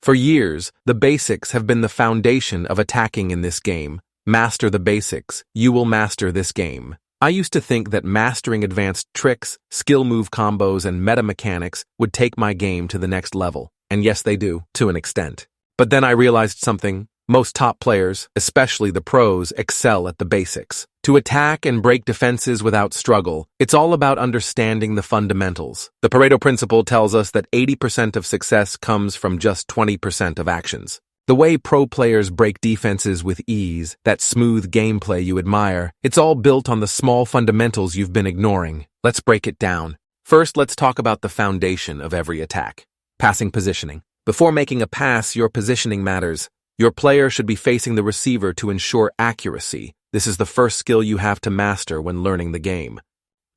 For years, the basics have been the foundation of attacking in this game. Master the basics, you will master this game. I used to think that mastering advanced tricks, skill move combos, and meta mechanics would take my game to the next level. And yes, they do, to an extent. But then I realized something. Most top players, especially the pros, excel at the basics. To attack and break defenses without struggle, it's all about understanding the fundamentals. The Pareto principle tells us that 80% of success comes from just 20% of actions. The way pro players break defenses with ease, that smooth gameplay you admire, it's all built on the small fundamentals you've been ignoring. Let's break it down. First, let's talk about the foundation of every attack. Passing positioning. Before making a pass, your positioning matters. Your player should be facing the receiver to ensure accuracy. This is the first skill you have to master when learning the game.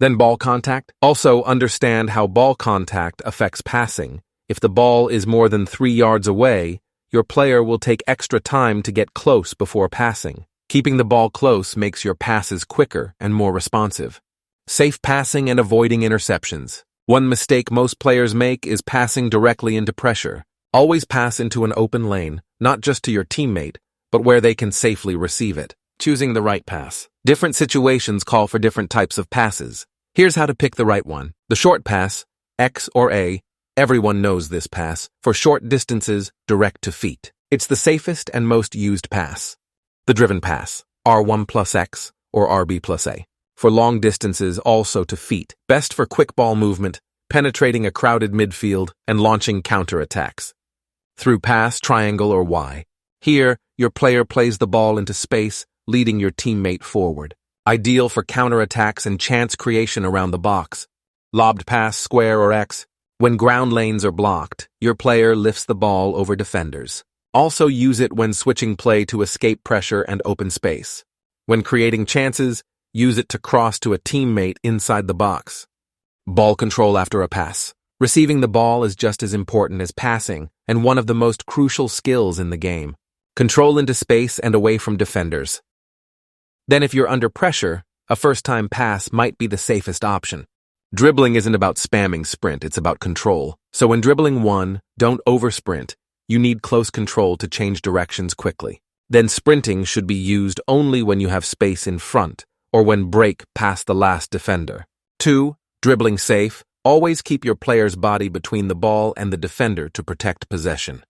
Then ball contact. Also understand how ball contact affects passing. If the ball is more than 3 yards away, your player will take extra time to get close before passing. Keeping the ball close makes your passes quicker and more responsive. Safe passing and avoiding interceptions. One mistake most players make is passing directly into pressure. Always pass into an open lane, not just to your teammate, but where they can safely receive it. Choosing the right pass. Different situations call for different types of passes. Here's how to pick the right one. The short pass, X or A, everyone knows this pass. For short distances, direct to feet. It's the safest and most used pass. The driven pass, R1 plus X or RB plus A. For long distances, also to feet. Best for quick ball movement, penetrating a crowded midfield, and launching counterattacks. Through pass, triangle, or Y. Here, your player plays the ball into space, leading your teammate forward. Ideal for counterattacks and chance creation around the box. Lobbed pass, square, or X. When ground lanes are blocked, your player lifts the ball over defenders. Also use it when switching play to escape pressure and open space. When creating chances, use it to cross to a teammate inside the box. Ball control after a pass. Receiving the ball is just as important as passing, and one of the most crucial skills in the game. Control into space and away from defenders. Then if you're under pressure, a first-time pass might be the safest option. Dribbling isn't about spamming sprint, it's about control. So when dribbling one, don't over-sprint. You need close control to change directions quickly. Then sprinting should be used only when you have space in front, or when break past the last defender. 2. Dribbling safe. Always keep your player's body between the ball and the defender to protect possession.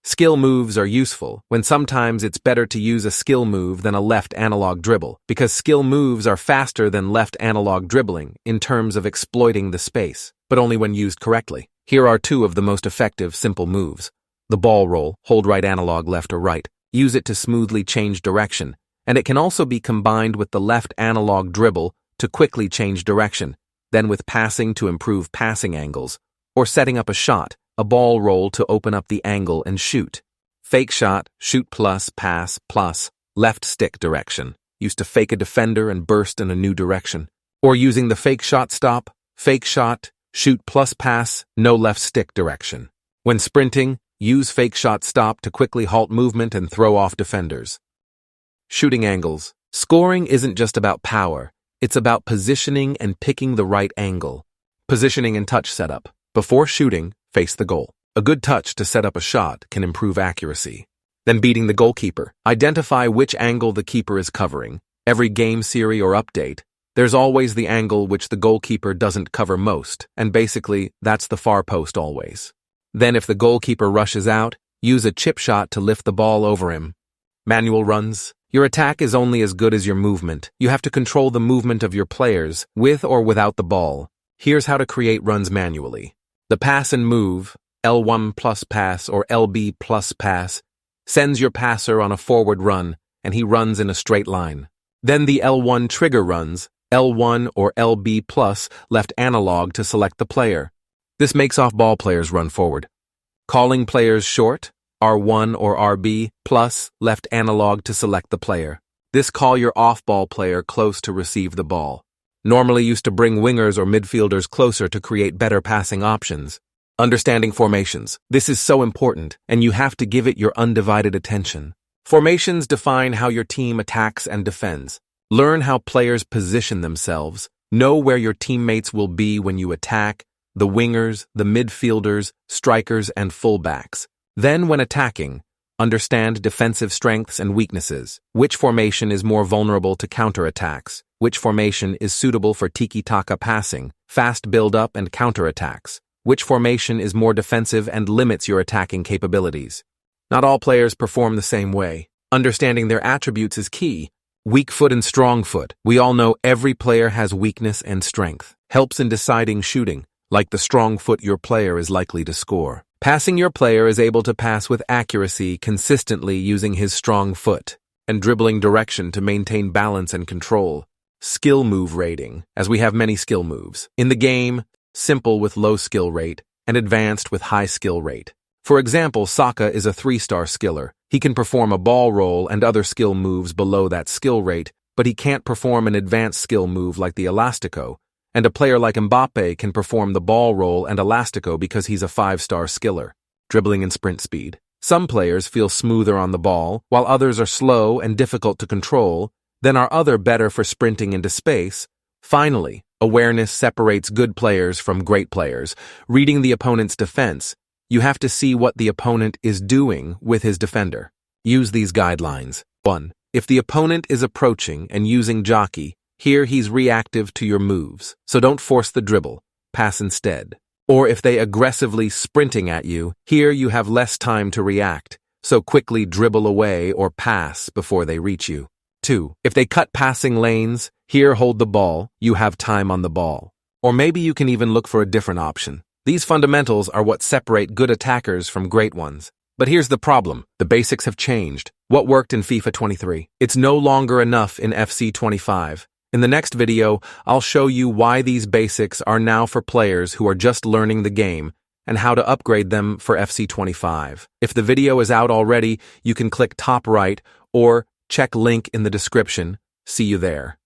Skill moves are useful, when sometimes it's better to use a skill move than a left analog dribble, because skill moves are faster than left analog dribbling in terms of exploiting the space, but only when used correctly. Here are 2 of the most effective simple moves. The ball roll, hold right analog left or right. Use it to smoothly change direction, and it can also be combined with the left analog dribble to quickly change direction. Then with passing to improve passing angles, or setting up a shot, a ball roll to open up the angle and shoot. Fake shot, shoot plus, pass plus, left stick direction, used to fake a defender and burst in a new direction. Or using the fake shot stop, fake shot, shoot plus pass, no left stick direction. When sprinting, use fake shot stop to quickly halt movement and throw off defenders. Shooting angles. Scoring isn't just about power. It's about positioning and picking the right angle. Positioning and touch setup. Before shooting, face the goal. A good touch to set up a shot can improve accuracy. Then beating the goalkeeper. Identify which angle the keeper is covering. Every game series or update, there's always the angle which the goalkeeper doesn't cover most, and basically, that's the far post always. Then if the goalkeeper rushes out, use a chip shot to lift the ball over him. Manual runs. Your attack is only as good as your movement. You have to control the movement of your players, with or without the ball. Here's how to create runs manually. The pass and move, L1 plus pass or LB plus pass, sends your passer on a forward run, and he runs in a straight line. Then the L1 trigger runs, L1 or LB plus left analog to select the player. This makes off-ball players run forward. Calling players short, R1 or RB plus left analog to select the player. This call your off-ball player close to receive the ball. Normally used to bring wingers or midfielders closer to create better passing options. Understanding formations. This is so important, and you have to give it your undivided attention. Formations define how your team attacks and defends. Learn how players position themselves. Know where your teammates will be when you attack, the wingers, the midfielders, strikers, and fullbacks. Then, when attacking, understand defensive strengths and weaknesses. Which formation is more vulnerable to counterattacks? Which formation is suitable for tiki-taka passing, fast build-up and counterattacks? Which formation is more defensive and limits your attacking capabilities? Not all players perform the same way. Understanding their attributes is key. Weak foot and strong foot. We all know every player has weakness and strength. Helps in deciding shooting, like the strong foot your player is likely to score. Passing, your player is able to pass with accuracy consistently using his strong foot, and dribbling direction to maintain balance and control. Skill move rating, as we have many skill moves. In the game, simple with low skill rate, and advanced with high skill rate. For example, Saka is a 3-star skiller. He can perform a ball roll and other skill moves below that skill rate, but he can't perform an advanced skill move like the Elastico. And a player like Mbappe can perform the ball roll and Elastico because he's a 5-star skiller. Dribbling and sprint speed. Some players feel smoother on the ball, while others are slow and difficult to control, then are other better for sprinting into space. Finally, awareness separates good players from great players. Reading the opponent's defense, you have to see what the opponent is doing with his defender. Use these guidelines. 1. If the opponent is approaching and using jockey, here he's reactive to your moves, so don't force the dribble, pass instead. Or if they aggressively sprinting at you, here you have less time to react, so quickly dribble away or pass before they reach you. 2. If they cut passing lanes, here hold the ball, you have time on the ball. Or maybe you can even look for a different option. These fundamentals are what separate good attackers from great ones. But here's the problem. The basics have changed. What worked in FIFA 23? It's no longer enough in FC25. In the next video, I'll show you why these basics are now for players who are just learning the game and how to upgrade them for FC25. If the video is out already, you can click top right or check link in the description. See you there.